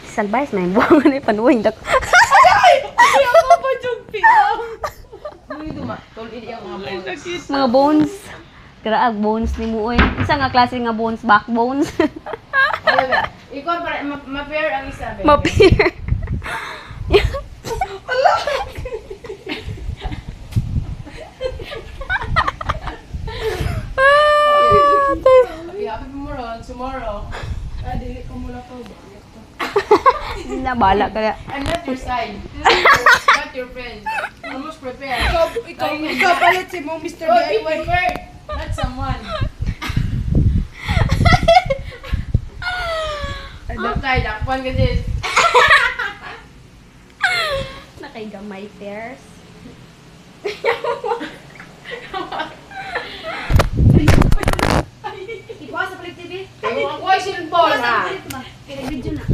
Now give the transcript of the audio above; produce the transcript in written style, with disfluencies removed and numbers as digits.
Salbayas may buang ni panuwing dak. Ay, ako pa jugpi. Uy, duma. Tol ini ang Mga bones. Graag bones ni mo oy. Isa nga klase nga bones, backbones. Ano ba? Ikaw para ma-pair ang isa. Mapir. Tomorrow. Dili ko mula pa ba? Na bala ka. I'm not your side. Not your friend. Almost prepared. Ikaw palit si mong Mr. Oh, be DIY. prepared. Not someone. Okay, dakpan ka din. Nakaigamay pairs. Ibuha sa palit TV. Ako ay sinbol ha. Kaya video na.